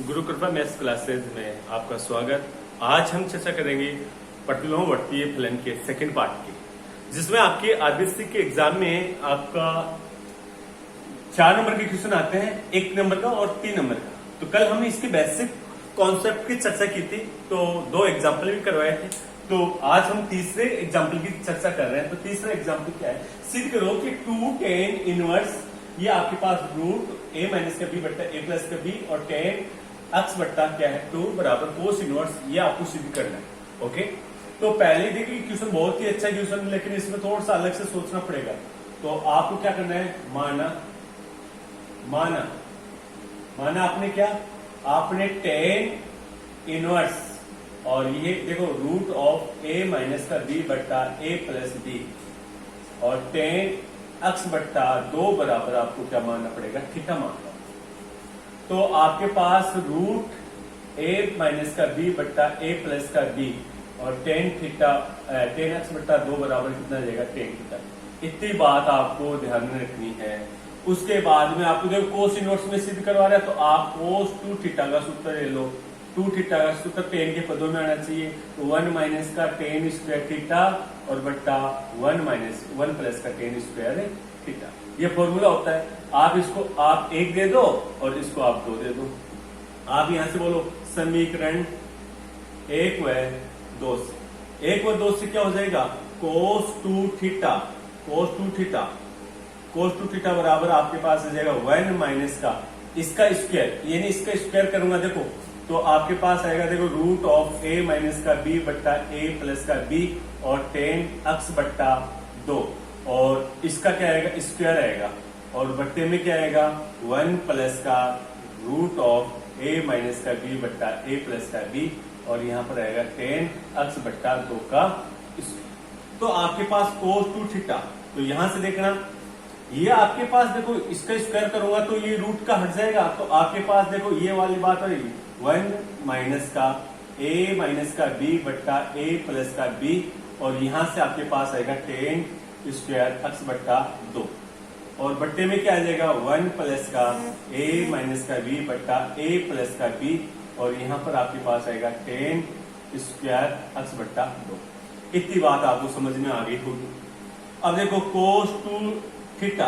गुरु कृपा maths classes में आपका स्वागत। आज हम चर्चा करेंगे पटलोवर्तीय फलन के सेकंड पार्ट की, जिसमें आपके आरबीएससी के एग्जाम में आपका 4 नंबर के क्वेश्चन आते हैं, 1 नंबर का और 3 नंबर का। तो कल हमने इसके बेसिक कॉन्सेप्ट की चर्चा की थी, तो 2 एग्जाम्पल भी करवाए थे। तो आज हम तीसरे एग्जाम्पल की चर्चा कर रहे हैं। तो तीसरा एग्जाम्पल क्या है, सिद्ध करो कि 2 tan इनवर्स, ये आपके पास रूट a माइनस का b बट्टा a प्लस का b और tan x बट्टा क्या है 2 बराबर कोस इनवर्स, ये आपको सिद्ध करना है। ओके, तो पहले देखिए क्वेश्चन बहुत ही अच्छा क्वेश्चन, लेकिन इसमें थोड़ा सा अलग से सोचना पड़ेगा। तो आपको क्या करना है, माना आपने क्या, आपने tan इनवर्स और ये देखो रूट ऑफ a माइनस का b बट्टा a प्लस b और tan x बट्टा 2 बराबर आपको क्या मानना पड़ेगा, थीटा मानना। तो आपके पास रूट a माइनस का b बट्टा a प्लस का b और tan x बट्टा 2 बराबर कितना आ जाएगा, tan थीटा। इतनी बात आपको ध्यान में रखनी है। उसके बाद में आपको देखो कोस इनवर्स में सिद्ध करवा रहा है, तो आप कोस 2 थीटा का सूत्र ले लो। 2 थीटा का सूत्र tan के पदों में आना चाहिए, तो 1 माइनस का tan स्क्वायर थीटा और बट्टा 1 प्लस का tan स्क्वायर थीटा। ये फॉर्मूला होता है। आप इसको आप 1 दे दो और इसको आप 2 दे दो। आप यहां से बोलो समीकरण 1 व 2 से, 1 व 2 से क्या हो जाएगा, कोस 2 थीटा बराबर आपके पास आ जाएगा 1 माइनस का इसका स्क्वायर, यानी इसका स्क्वायर करूंगा देखो, तो आपके पास आएगा देखो रूट ऑफ a माइनस का b बट्टा a प्लस का b और tan x बट्टा 2 और इसका क्या आएगा, स्क्वायर आएगा और बट्टे में क्या आएगा 1 प्लस का रूट ऑफ a माइनस का b बट्टा a प्लस का b और यहाँ पर आएगा tan x बट्टा 2 का स्क्वायर। तो आपके पास cos 2 थीटा, तो यहां से देखना ये आपके पास देखो इसका स्क्वायर करूंगा तो ये रूट का हट जाएगा, तो आपके पास देखो ये वाली बात आएगी 1 माइनस का a माइनस का b बट्टा a प्लस का b और यहां से आपके पास आएगा tan स्क्वायर x बट्टा 2 और बट्टे में क्या आ जाएगा 1 प्लस का a माइनस का b बट्टा a प्लस का b और यहाँ पर आपके पास आएगा tan स्क्वायर x बट्टा 2। इतनी बात आपको समझ में आ गई होगी। अब देखो cos 2 थीटा,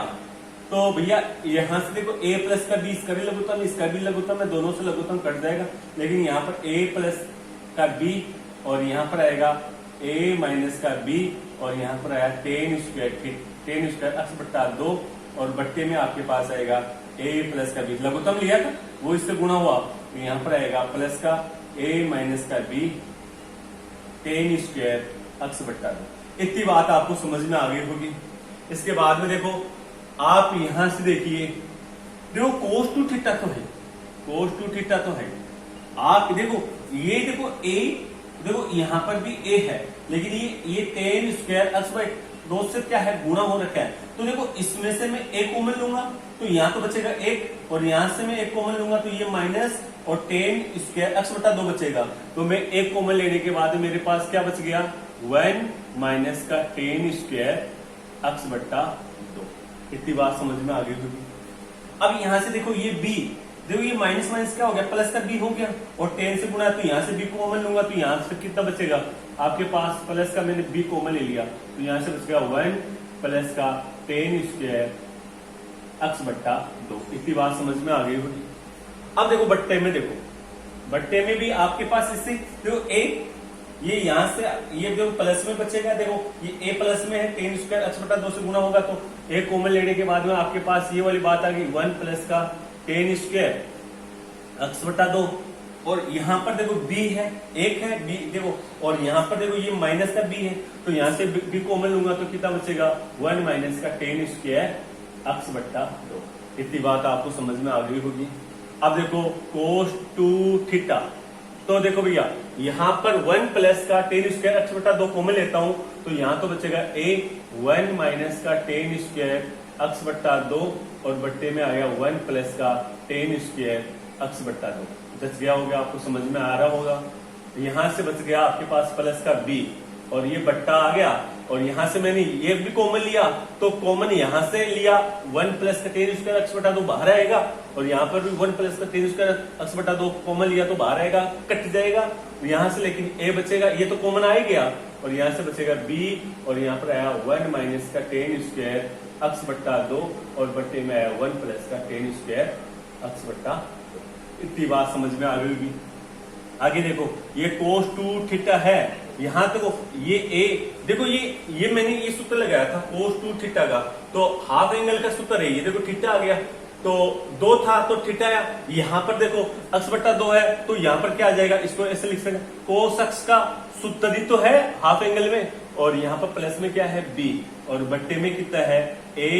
तो भैया यहां से देखो a प्लस का b, इसका भी लघुत्तम इसका भी लघुत्तम है, दोनों से लघुत्तम कट जाएगा, लेकिन यहाँ पर a प्लस का b और यहाँ पर आएगा a माइनस का b और यहाँ पर आया tan स्क्वायर x बट्टा 2 और बट्टे में आपके पास आएगा a प्लस का b, लघुत्तम लिया था वो इससे गुणा हुआ, तो यहाँ पर आएगा प्लस का a माइनस का b tan स्क्वायर x बट्टा 2। इतनी बात आपको समझ में आ गई होगी। इसके बाद में देखो आप यहां से देखिए, देखो cos 2 थीटा तो है, आप देखो ये देखो a, देखो यहां पर भी a है, लेकिन ये tan स्क्वायर x बाई 2 से क्या है, गुणा हो रखा है। तो देखो इसमें से मैं एक कॉमन लूंगा तो यहाँ तो बचेगा 1 और यहां से मैं एक कॉमन लूंगा तो ये माइनस और tan स्क्वायर x बटा 2 बचेगा। तो मैं एक कॉमन लेने के बाद मेरे पास क्या बच गया, 1 माइनस का tan स्क्वायर x बट्टा 2। इतनी बात समझ में आ गई होगी। अब यहां से देखो ये b, देखो ये माइनस माइनस क्या हो गया, प्लस का b हो गया और tan से गुणा, तो यहां से b कॉमन लूंगा तो यहां से कितना बचेगा, आपके पास प्लस का मैंने b कॉमन ले लिया तो यहां से बचेगा 1 प्लस का tan स्क्वायर x बट्टा 2। इतनी बात समझ में आ गई होगी। अब देखो बट्टे में भी आपके पास इससे देखो a, ये यहां से ये जो प्लस में बचेगा, देखो ये a प्लस में है, tan स्क्वायर x बटा 2 से गुणा होगा तो a कॉमन लेने के बाद में आपके पास ये वाली बात आ गई 1 प्लस का tan स्क्वायर x बटा 2 और यहाँ पर देखो b है, एक है b देखो, और यहाँ पर देखो ये माइनस का b है, तो यहाँ से b कॉमन लूंगा तो कितना बचेगा 1 माइनस का tan स्क्वायर x बटा 2। इतनी बात आपको समझ में आ गई होगी। अब देखो cos 2 थीटा, तो देखो भैया यहाँ पर 1 प्लस का tan स्क्वायर x बटा 2 कॉमन लेता हूं तो यहाँ तो बचेगा a 1 माइनस का tan स्क्वायर x बटा 2 और बट्टे में आया 1 प्लस का tan स्क्वायर x बटा 2। बच गया होगा, आपको समझ में आ रहा होगा। यहां से बच गया आपके पास प्लस का b और ये बट्टा आ गया और यहां से मैंने ये भी कॉमन लिया तो कॉमन यहां से लिया 1 प्लस का tan स्क्वायर x बटा 2 बाहर आएगा और यहाँ पर भी 1 प्लस का टेन स्क्वायर x बटा 2 कॉमन लिया तो बाहर आएगा, कट जाएगा यहाँ से, लेकिन a बचेगा, ये तो कॉमन आ ही गया, और यहाँ से बचेगा b, और यहाँ पर आया 1 माइनस का टेन स्क्वायर x बटा 2 और बट्टे में आया 1 प्लस का टेन स्क्वायर x बटा 2। इतनी बात समझ में आ गई होगी। आगे देखो ये cos 2 थीटा है, यहाँ तक ये a देखो, ये मैंने ये सूत्र लगाया था cos 2 थीटा का, तो हाफ एंगल का सूत्र है, ये देखो थीटा आ गया, तो 2 था तो थीटा आया। यहाँ पर देखो x बटा 2 है तो यहाँ पर क्या आ जाएगा, इसको ऐसे लिख सकते cos x का सूत्र ही तो है हाफ एंगल में, और यहाँ पर प्लस में क्या है b, और बट्टे में कितना है a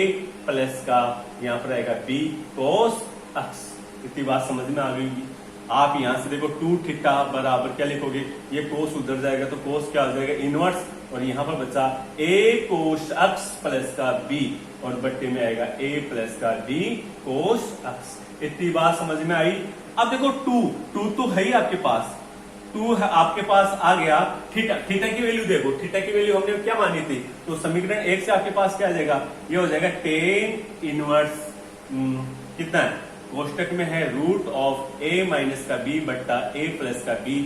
प्लस का, यहाँ पर आएगा b cos x। इतनी बात समझ में आ गई होगी। आप यहां से देखो 2 थीटा बराबर क्या लिखोगे, ये कोस उधर जाएगा तो कोस क्या हो जाएगा इनवर्स, और यहाँ पर बचा a कोस x प्लस का b, और बट्टे में आएगा a प्लस का b कोस x। इतनी बात समझ में आई। अब देखो 2 तो है ही आपके पास, 2 है आपके पास आ गया। थीटा की वैल्यू देखो, थीटा की वैल्यू हमने क्या मानी थी, तो समीकरण 1 से आपके पास क्या आ जाएगा, ये हो जाएगा टेन इनवर्स कितना है, कोष्टक में है रूट ऑफ a माइनस का b बट्टा a प्लस का b,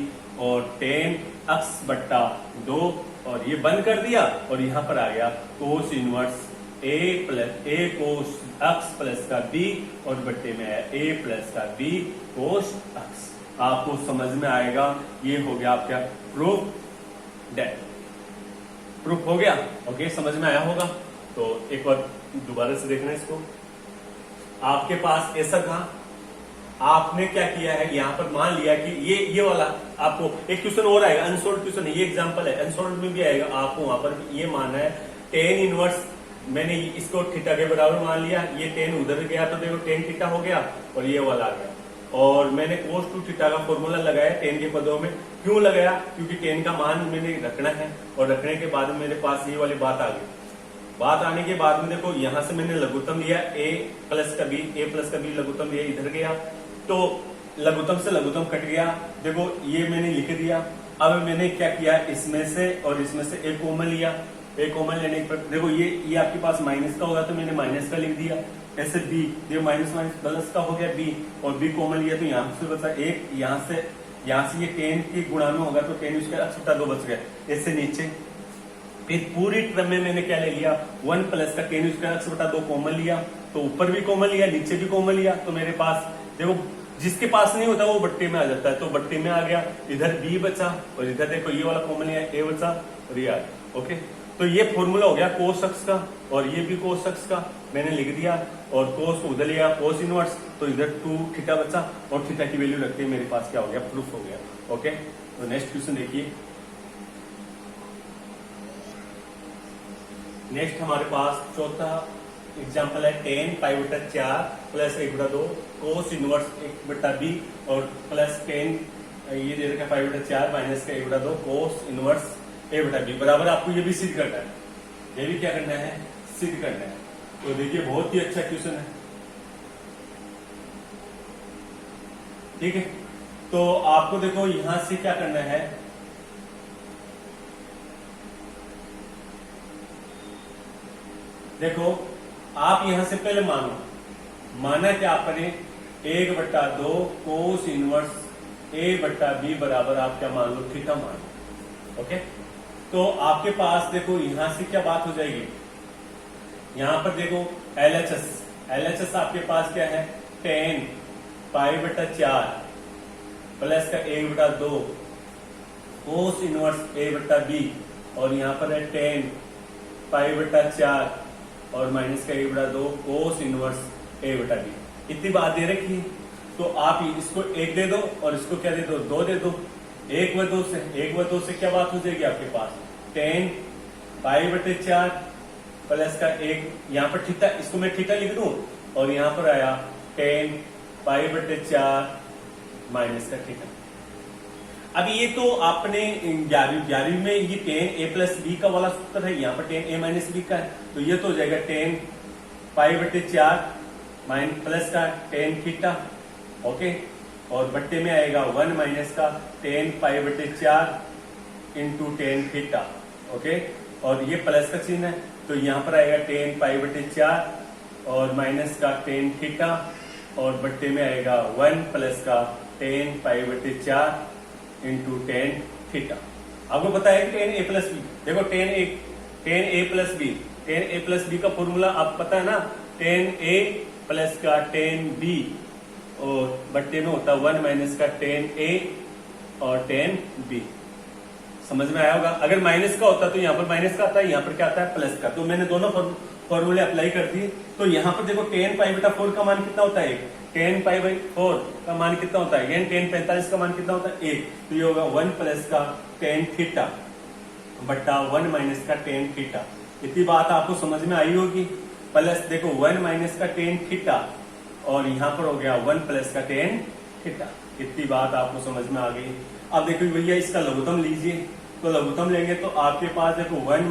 और टेन x बट्टा 2, और ये बंद कर दिया, और यहाँ पर आ गया cos inverse a cos x plus का b, और बट्टे में है a प्लस का b कोस x। आपको समझ में आएगा। ये हो गया आपका प्रूफ डेट, प्रूफ हो गया। ओके, समझ में आया होगा। तो एक बार दोबारा से देखना इसको। आपके पास ऐसा था, आपने क्या किया है, यहाँ पर मान लिया कि ये वाला आपको एक क्वेश्चन और आएगा, अनसोल्व क्वेश्चन, ये एग्जांपल है, अनसोल्व में भी आएगा। आपको वहां पर ये मानना है टेन इनवर्स, मैंने इसको थीटा के बराबर मान लिया, ये टेन उधर गया तो देखो टेन थीटा हो गया, और ये वाला आ गया, और मैंने cos 2 थीटा का फॉर्मूला लगाया टेन के पदों में। क्यों लगाया, क्योंकि टेन का मान मैंने रखना है, और रखने के बाद मेरे पास ये वाली बात आ गई। बात आने के बाद में देखो यहां से मैंने लघुत्तम लिया a प्लस का b लघुत्तम लिया, इधर गया तो लघुत्तम से लघुत्तम कट गया। देखो ये मैंने लिख दिया। अब मैंने क्या किया, इसमें से और इसमें से एक कॉमन लिया, एक कॉमन लेने पर देखो ये आपके पास माइनस का होगा तो मैंने माइनस का लिख दिया, ऐसे b, ये माइनस प्लस का हो गया b, और b कॉमन लिया तो यहाँ से बचा एक, यहाँ से ये टेन के गुणा में होगा तो टेन उसका x बटा 2 बच गया, ऐसे नीचे। फिर पूरी टर्म में मैंने क्या ले लिया, 1 प्लस का टेन उसका x बटा 2 कॉमन लिया, तो ऊपर भी कॉमन लिया नीचे भी कॉमन लिया, तो मेरे पास देखो जिसके पास नहीं होता वो बट्टे में आ जाता है, तो बट्टे में आ गया, इधर b बचा, और इधर देखो ये वाला कॉमन लिया a बचा, और ये आ गया। ओके, तो ये फॉर्मूला हो गया cos x का, और ये भी cos x का मैंने लिख दिया, और cos को उधर लिया cos इनवर्स, तो इधर 2 थीटा बचा, और थीटा की वैल्यू रखते मेरे पास क्या हो गया, प्रूफ हो गया। ओके, तो नेक्स्ट क्वेश्चन देखिए। नेक्स्ट हमारे पास चौथा एग्जाम्पल है टेन पाई बटा 4 प्लस 1 बटा 2 कोस इनवर्स 1 बटा b, और प्लस टेन ये दे रखा पाई बटा 4 माइनस का 1 बटा 2 कोस इनवर्स a बटा b बराबर। आपको ये भी सिद्ध करना है, ये भी क्या करना है, सिद्ध करना है। तो देखिए बहुत ही अच्छा क्वेश्चन है, ठीक है। तो आपको देखो यहां से क्या करना है, देखो आप यहां से पहले माना क्या आपने 1 बटा 2 कोस इनवर्स a बटा b बराबर आप क्या मान लो, थीटा मान लो। ओके, तो आपके पास देखो यहां से क्या बात हो जाएगी, यहां पर देखो LHS आपके पास क्या है, 10 पाई बटा 4 प्लस का 1 बटा 2 कोस इनवर्स a बटा b, और यहां पर है 10 पाई बटा 4 और माइनस का 1 बटा 2 कोस इनवर्स a बटा b। इतनी बात दे रखी है, तो आप इसको 1 दे दो और इसको क्या दे दो, 2 दे दो। 1 व 2 से क्या बात हो जाएगी आपके पास, 10 पाई बटे 4 प्लस का 1, यहाँ पर थीटा, इसको मैं थीटा लिख दूं, और यहाँ पर आया 10 पाई बटे 4 माइनस का थीटा। अब ये तो आपने 11वीं में ये 10 a प्लस b का वाला सूत्र है, यहाँ पर 10 a माइनस b का है, तो ये तो हो जाएगा 10 पाई बटे 4 माइनस प्लस का 10 थीटा। ओके, और बट्टे में आएगा 1 माइनस का 10 पाई बटे 4 इंटू 10 थीटा। ओके, और ये प्लस का चिन्ह है, तो यहाँ पर आएगा 10 पाई बटे 4 और माइनस का 10 थीटा, और बट्टे में आएगा 1 प्लस का टेन पाई बट्टे 4 इंटू टेन थीटा। आपको पता है कि टेन ए प्लस बी, देखो टेन ए प्लस बी का फॉर्मूला आप पता है ना, टेन ए प्लस का टेन बी और बट्टे में होता है 1 माइनस का टेन ए और टेन बी। समझ में आया होगा। अगर माइनस का होता तो यहाँ पर माइनस का आता है, यहाँ पर क्या आता है प्लस का। तो मैंने दोनों फॉर्मूले अप्लाई कर दिए। तो यहाँ पर देखो टेन पाई बटा 4 का मान कितना होता है, टेन पाई बाई 4 का मान कितना होता है, टेन 45 का मान कितना होता है 1। तो ये होगा 1 प्लस का टेन थीटा बट्टा 1 माइनस का टेन थीटा। इतनी बात आपको समझ में आई होगी। प्लस देखो 1 माइनस का टेन थीटा और यहाँ पर हो गया 1 प्लस का टेन थीटा। इतनी बात आपको समझ में आ गई। अब देखो भैया इसका लघुत्तम लीजिए। तो लघुत्तम लेंगे तो आपके पास देखो 1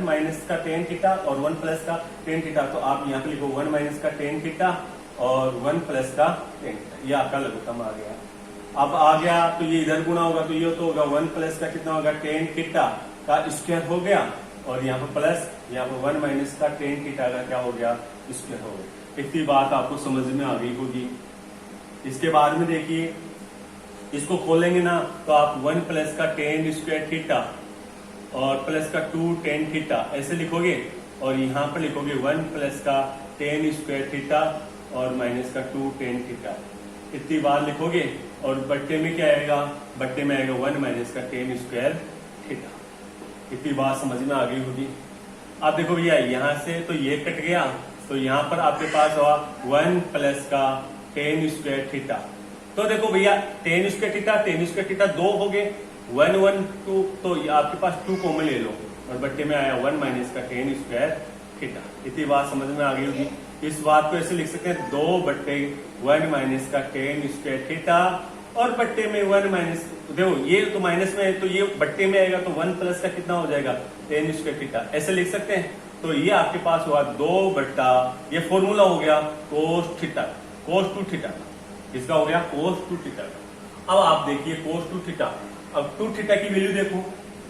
माइनस का टेन थीटा और 1 प्लस का टेन थीटा। तो आप यहाँ पे लिखो 1 माइनस का टेन थीटा और 1 प्लस का टेन थीटा। ये आपका लघुत्तम आ गया। अब आ गया तो ये इधर गुणा होगा तो ये तो होगा 1 प्लस का कितना होगा टेन थीटा का स्क्वायर हो गया और यहाँ पर प्लस यहाँ पर 1 माइनस का टेन थीटा का क्या हो गया स्क्वायर हो गया। इतनी बात आपको समझ में आ गई होगी। इसके बाद में देखिए इसको खोलेंगे ना तो आप 1 प्लस का टेन स्क्वायर थीटा और प्लस का 2 टेन थीटा ऐसे लिखोगे और यहाँ पर लिखोगे 1 प्लस का टेन स्क्वायर थीटा और माइनस का 2 टेन थीटा। इतनी बार लिखोगे और बट्टे में क्या आएगा, बट्टे में आएगा 1 माइनस का टेन स्क्वायर थीटा। इतनी बात समझ में आ गई होगी। अब देखो भैया यहाँ से तो ये कट गया तो यहाँ पर आपके पास हुआ 1 प्लस का टेन स्क्वायर थीटा। तो देखो भैया टेन स्क्वायर थीटा 2 हो गए, 1 1 2 तो आपके पास 2 कॉमन ले लो और बट्टे में आया 1 माइनस का टेन स्क्वायर थीटा। इतनी बात समझ में आ गई होगी। इस बात को ऐसे लिख सकते हैं 2 बट्टे 1 माइनस का टेन स्क्वायर थीटा और बट्टे में 1 माइनस, देखो ये तो माइनस में है तो ये बट्टे में आएगा तो 1 प्लस का कितना हो जाएगा टेन स्क्वायर थीटा। ऐसे लिख सकते हैं। तो ये आपके पास हुआ 2 बट्टा ये फॉर्मूला हो गया कोस थीटा, कोस 2 थीटा। इसका हो गया कोस 2 थीटा। अब आप देखिए कोस 2 थीटा। अब 2 थीटा की वैल्यू देखो,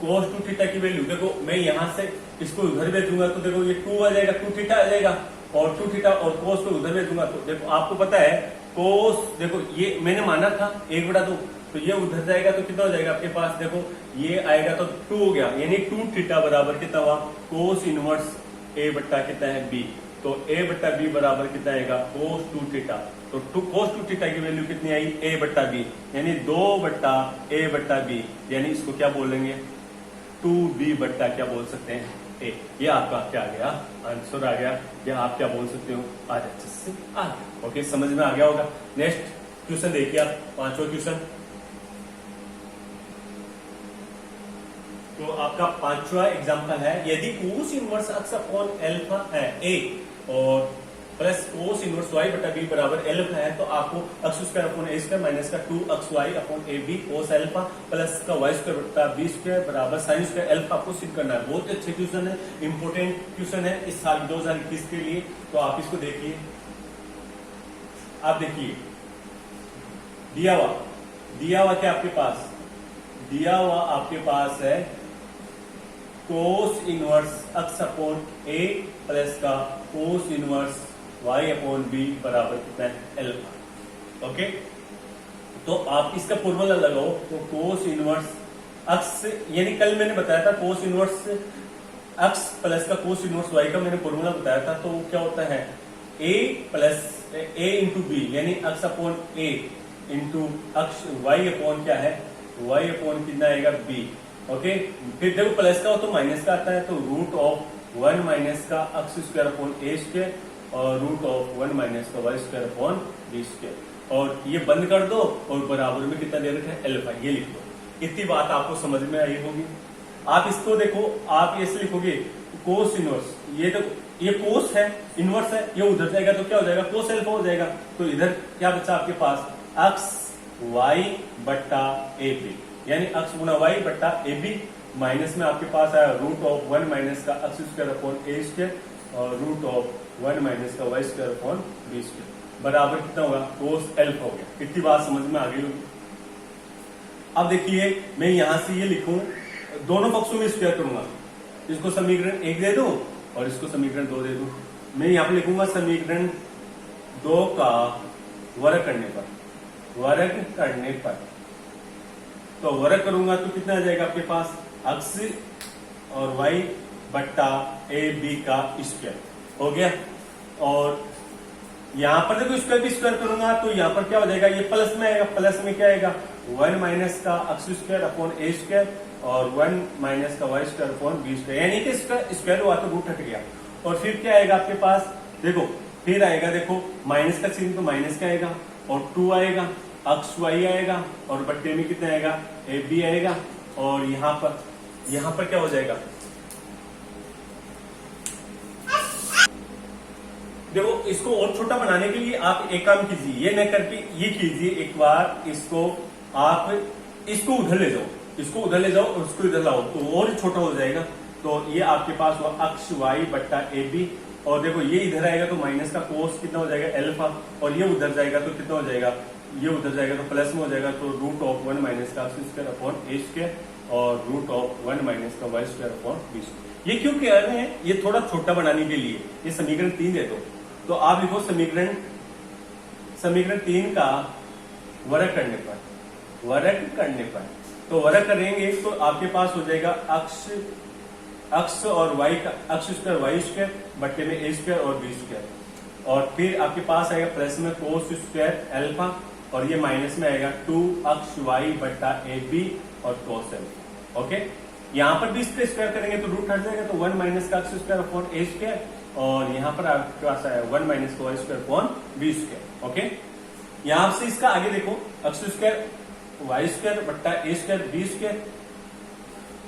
कोस 2 थीटा की वैल्यू देखो, मैं यहां से इसको उधर भेजूंगा तो देखो ये 2 आ जाएगा, 2 थीटा आ जाएगा और 2 थीटा और कोस को उधर भेजूंगा तो देखो आपको पता है कोस, देखो ये मैंने माना था 1/2 तो ये उधर जाएगा तो कितना हो जाएगा आपके पास, देखो ये आएगा तो 2 हो गया, यानी 2 थीटा बराबर कितना हुआ कोस इनवर्स ए बट्टा कितना है बी। तो ए बट्टा बी बराबर कितना आएगा कोस 2 थीटा। तो कोस 2 थीटा की वैल्यू कितनी आई ए बट्टा बी, यानी 2 बट्टा ए बट्टा बी, यानी इसको क्या बोलेंगे 2b बट्टा क्या बोल सकते हैं ए। ये आपका क्या आ गया आंसर आ गया, या आप क्या बोल सकते हो आज अच्छे से आ गया। ओके समझ में आ गया होगा। नेक्स्ट क्वेश्चन देखिए आप, 5वां क्वेश्चन। तो आपका 5वां एग्जांपल है, यदि cos inverse x upon alpha है ए और प्लस कोस इनवर्स वाई बटा बी बराबर एल्फा है तो आपको x square upon a square minus का 2x y upon a b cos alpha plus का वाई स्क्वायर बटा बी स्क्वायर बराबर साइन स्क्वायर एल्फा आपको सिद्ध करना है। बहुत अच्छे क्वेश्चन है, इंपोर्टेंट क्वेश्चन है इस साल 2021 के लिए। तो आप इसको देखिए, आप देखिए दिया हुआ क्या आपके पास, दिया हुआ आपके पास है cos inverse x upon a plus का cos inverse y upon b बराबर कितना है एल्फा। ओके तो आप इसका फॉर्मूला लगाओ तो कोस इनवर्स एक्स, यानी कल मैंने बताया था कोस इनवर्स एक्स प्लस का कोस इनवर्स वाई का मैंने फॉर्मूला बताया था। तो क्या होता है ए प्लस ए इंटू बी, यानी एक्स अपॉन ए इंटू एक्स वाई अपॉन क्या है वाई अपॉन कितना आएगा बी। ओके फिर देखो प्लस का हो तो माइनस का आता है तो रूट ऑफ 1 माइनस का x square upon a square और रूट ऑफ 1 माइनस का y square upon b square और ये बंद कर दो और बराबर में कितना दे रखा है एल्फा, ये लिख दो। इतनी बात आपको समझ में आई होगी। आप इसको देखो, आप ऐसे लिखोगे कोस इनवर्स, ये तो ये कोस है इनवर्स है, ये उधर जाएगा तो क्या हो जाएगा कोस एल्फा हो जाएगा। तो इधर क्या बचा आपके पास एक्स वाई बट्टा ए बी, यानी एक्स गुना वाई बट्टा ए बी माइनस में आपके पास आया रूट ऑफ 1 माइनस का x square upon a square और रूट ऑफ 1 माइनस का y square upon b square बराबर कितना होगा कोस एल्फा हो गया। इतनी बात समझ में आ गई होगी। अब देखिए मैं यहां से ये लिखूं, दोनों पक्षों में स्क्वायर करूंगा, इसको समीकरण 1 दे दूं और इसको समीकरण 2 दे दूं। मैं यहां पे लिखूंगा समीकरण 2 का वर्ग करने पर तो वर्ग करूंगा तो कितना आ जाएगा आपके पास x और y बट्टा ए बी का स्क्वायर हो गया। और यहां पर देखो स्क्वायर भी स्क्वायर करूंगा तो यहां पर क्या हो जाएगा, ये प्लस में आएगा, प्लस में क्या आएगा 1 माइनस का x square upon a square और 1 माइनस का y square upon b square, यानी कि स्क्वायर हुआ तो रूट हट गया। और फिर क्या आएगा आपके पास, देखो फिर आएगा, देखो माइनस का चिन्ह तो माइनस का आएगा और 2 आएगा, x y आएगा और बट्टे में कितना आएगा ए बी आएगा। और यहां पर क्या हो जाएगा, देखो इसको और छोटा बनाने के लिए आप एक काम कीजिए, ये न करके ये कीजिए, एक बार इसको आप इसको उधर ले जाओ और उसको इधर लाओ तो और छोटा हो जाएगा। तो ये आपके पास हुआ अक्ष वाई बट्टा ए बी, और देखो ये इधर आएगा तो माइनस का कोस कितना हो जाएगा एल्फा, और ये उधर जाएगा तो कितना हो जाएगा, ये उधर जाएगा तो प्लस में हो जाएगा, तो रूट ऑफ 1 माइनस का x square upon a square और रूट ऑफ 1 माइनस का y square upon b square. ये क्यों कह रहे हैं, ये थोड़ा छोटा बनाने के लिए। ये समीकरण 3 दे दो तो आप लिखो समीकरण 3 का वर्ग करने पर तो वर्ग करेंगे तो आपके पास हो जाएगा अक्ष और वाई का अक्ष स्क्वायर वाई स्क्वायर बट्टे में ए स्क्वायर और बी स्क्वायर, और फिर आपके पास आएगा प्लस में कोस स्क्वायर एल्फा और ये माइनस में आएगा 2 अक्ष वाई बट्टा ए बी और कोस एल्फा। ओके, यहाँ पर भी इसका स्क्वायर करेंगे तो रूट हट जाएगा, तो 1 माइनस का अक्ष स्क्वायर अपॉन ए स्क्वायर और यहाँ पर आपके पास आया 1 माइनस का y square upon b square. Okay, यहाँ से इसका आगे देखो अक्ष स्क्वायर वाई स्क्वायर बट्टा ए स्क्वायर बी स्क्वायर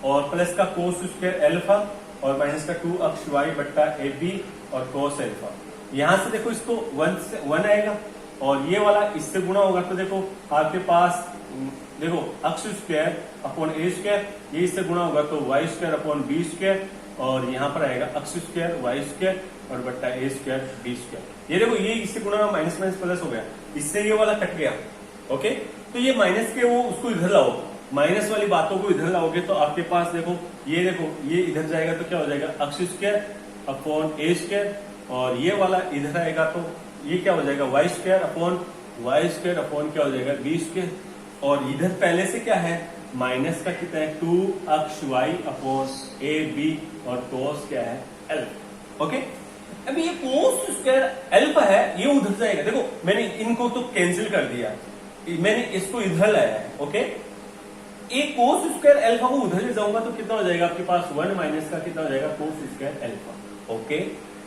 और प्लस का कोस स्क्वायर एल्फा और माइनस का 2 अक्ष वाई बट्टा ए बी और कोस एल्फा। यहां से देखो इसको 1 आएगा और ये वाला इससे गुणा होगा तो देखो आपके पास देखो x square upon a square, ये इससे गुणा होगा तो y square upon b square और यहाँ पर आएगा अक्ष स्क्वायर वाई स्क्वायर और बट्टा ए स्क्वायर बी स्क्वायर। ये देखो ये इससे गुणा माइनस माइनस प्लस हो गया, इससे ये वाला कट गया। ओके, तो ये माइनस के वो उसको इधर लाओ, माइनस वाली बातों को इधर लाओगे तो आपके पास देखो ये इधर जाएगा तो क्या हो जाएगा अक्ष स्क्वायर अपॉन ए स्क्वायर और ये वाला इधर आएगा तो ये क्या हो जाएगा वाई स्क्वायर अपॉन क्या हो जाएगा बी स्क्वायर, और इधर पहले से क्या है माइनस का कितना है 2 x y upon a B और कोस क्या है एल्फा। ओके, अभी ये कोस स्क्वायर एल्फा है ये उधर जाएगा, देखो मैंने इनको तो कैंसिल कर दिया, मैंने इसको इधर लाया है। ओके, एक कोस स्क्वायर एल्फा को उधर ले जाऊंगा तो कितना हो जाएगा आपके पास 1 माइनस का कितना हो जाएगा कोस स्क्वायर एल्फा। ओके,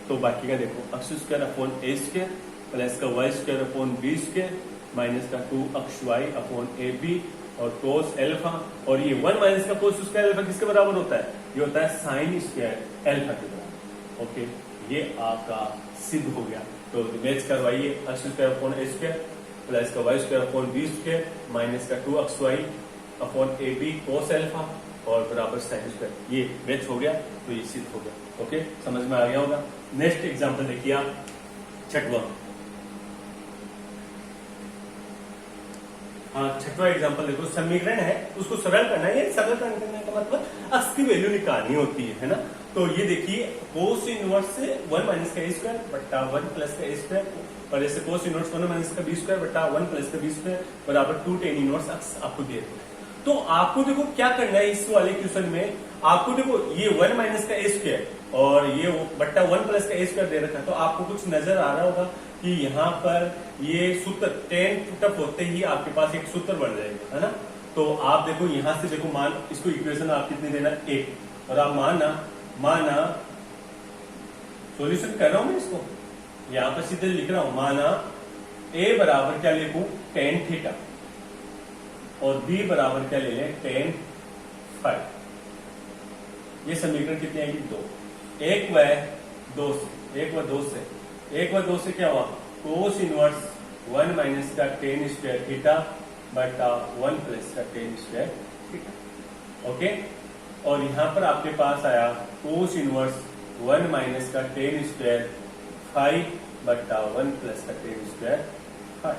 तो बाकी का देखो x square upon a square plus का y square upon b square minus का 2 x y upon a B और कोस एल्फा, और ये 1 माइनस का कोस स्क्वायर एल्फा किसके बराबर होता है, ये होता है साइन स्क्वायर एल्फा के बराबर। ओके, ये आपका सिद्ध हो गया। तो मैच करवाइए x square upon a square plus का y square upon b square minus का 2 x y upon a b cos alpha और बराबर साइन स्क्वायर, ये मैच हो गया तो ये सिद्ध हो गया। ओके, समझ में आ गया होगा। नेक्स्ट एग्जांपल देखिए आप, छठवां एग्जांपल देखो, समीकरण है उसको सरल करना है। सरल करने का मतलब अक्ष की वैल्यू निकालनी होती है ना। तो ये देखिए कोस इनवर्स से 1 माइनस का ए स्क्वायर बट्टा 1 प्लस का ए स्क्वायर और ऐसे कोस इनवर्स 1 माइनस का बी स्क्वायर बट्टा 1 प्लस का बी स्क्वायर बराबर 2 tan इनवर्स अक्ष आपको दिए थे। तो आपको देखो क्या करना है इस वाले क्वेश्चन में, आपको देखो ये 1 माइनस का ए स्क्वायर और ये बट्टा 1 प्लस का ए स्क्वायर दे रखा है, तो आपको कुछ नजर आ रहा होगा कि यहाँ पर ये सूत्र tan पुटअप होते ही आपके पास एक सूत्र बन जाएगा, है ना। तो आप देखो यहाँ से देखो मान इसको इक्वेशन आप कितनी देना 1 और आप माना सॉल्यूशन कर रहा हूं मैं इसको, यहाँ पर सीधे लिख रहा हूं, माना a बराबर क्या लिखूं tan थीटा और b बराबर क्या ले लें tan फाइ। ये समीकरण कितनी आएगी 2, 1 व 2 से क्या हुआ कोस इनवर्स 1 माइनस का tan स्क्वायर थीटा बटा 1 प्लस का tan स्क्वायर थीटा। ओके, और यहां पर आपके पास आया कोस इनवर्स 1 माइनस का tan स्क्वायर फाइ बटा 1 प्लस का tan स्क्वायर फाइ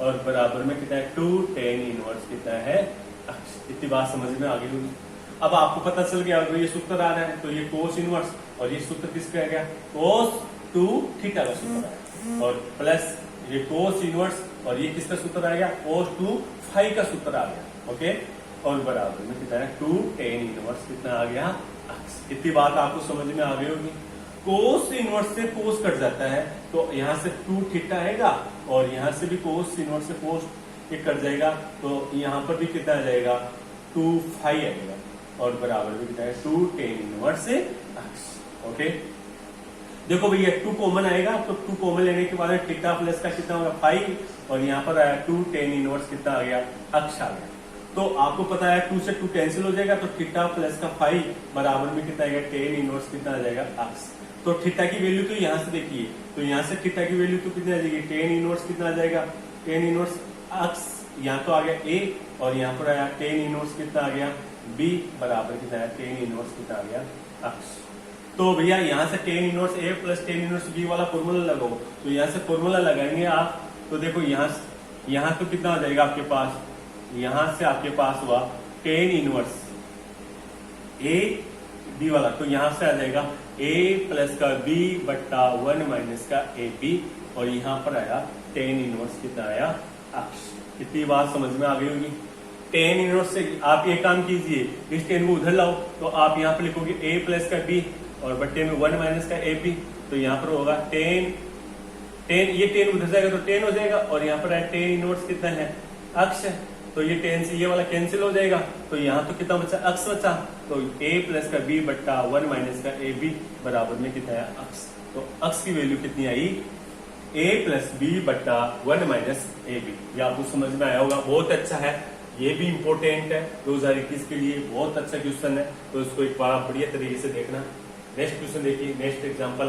और बराबर में कितना है 2 tan इनवर्स कितना है अक्ष। इतनी बात समझ में आ गई होगी। अब आपको पता चल गया अगर ये सूत्र आ रहा है तो ये कोस इनवर्स और ये सूत्र किसका आ गया कोस 2 थीटा का सूत्र आएगा, और प्लस ये कोस इनवर्स, और ये किसका सूत्र आ गया, कोस 2 फाई का सूत्र आ गया। ओके, और बराबर में कितना है 2 टेन इनवर्स कितना आ गया अक्स। इतनी बात आपको समझ में आ गई होगी। कोस इनवर्स से कोस कट जाता है, तो यहां से 2 थीटा आएगा, और यहां से भी कोस इनवर्स से कोस ये कट जाएगा, तो यहां पर भी कितना आ जाएगा 2 फाई आएगा, और बराबर में कितना है 2 टेन इनवर्स अक्स। ओके, देखो भैया 2 कॉमन आएगा, तो 2 कॉमन लेने के बाद थीटा प्लस का कितना होगा 5, और यहाँ पर आया 2 टेन इनवर्स कितना आ गया अक्स आ गया। तो आपको पता है 2 से 2 कैंसिल हो जाएगा, तो थीटा प्लस का 5 बराबर में कितना आएगा टेन इनवर्स कितना आ जाएगा अक्स। तो थीटा की वैल्यू तो यहाँ से देखिए, तो यहाँ से थीटा की वैल्यू तो कितना आ जाएगी टेन इनवर्स कितना आ जाएगा, टेन इनवर्स अक्स, यहाँ तो आ गया ए, और यहाँ पर आया टेन इनवर्स कितना आ गया बी, बराबर कितना है टेन इनवर्स कितना आ गया अक्स। तो भैया यहाँ से टेन इनवर्स ए प्लस टेन इनवर्स बी वाला फॉर्मूला लगाओ, तो यहाँ से फॉर्मूला लगाएंगे आप, तो देखो यहाँ तो कितना आ जाएगा आपके पास, यहां से आपके पास हुआ टेन इनवर्स ए बी वाला, तो यहां से आ जाएगा ए प्लस का बी बट्टा 1 माइनस का ए बी, और यहां पर आया टेन इनवर्स कितना आया अक्स। इतनी बात समझ में आ गई होगी। टेन इनवर्स से आप एक काम कीजिए, इस टेन को उधर लाओ, तो आप यहाँ पर लिखोगे ए प्लस का बी और बट्टे में 1 माइनस का ए बी, तो यहाँ पर होगा टेन, ये टेन उधर जाएगा तो टेन हो जाएगा, और यहाँ पर टेन इनवर्स कितना है अक्स है, तो ये टेन से ये वाला कैंसिल हो जाएगा, तो यहाँ तो कितना बचा अक्स बचा, तो ए प्लस का बी बट्टा 1 माइनस का ए बी बराबर में कितना है अक्स। तो अक्स की वैल्यू कितनी आई ए प्लस बी बट्टा 1 माइनस ए बी। ये आपको समझ में आया होगा, बहुत अच्छा है, ये भी इंपॉर्टेंट है 2021 के लिए, बहुत अच्छा क्वेश्चन है, तो इसको एक बार बढ़िया तरीके से देखना। नेक्स्ट क्वेश्चन देखिए, नेक्स्ट एग्जाम्पल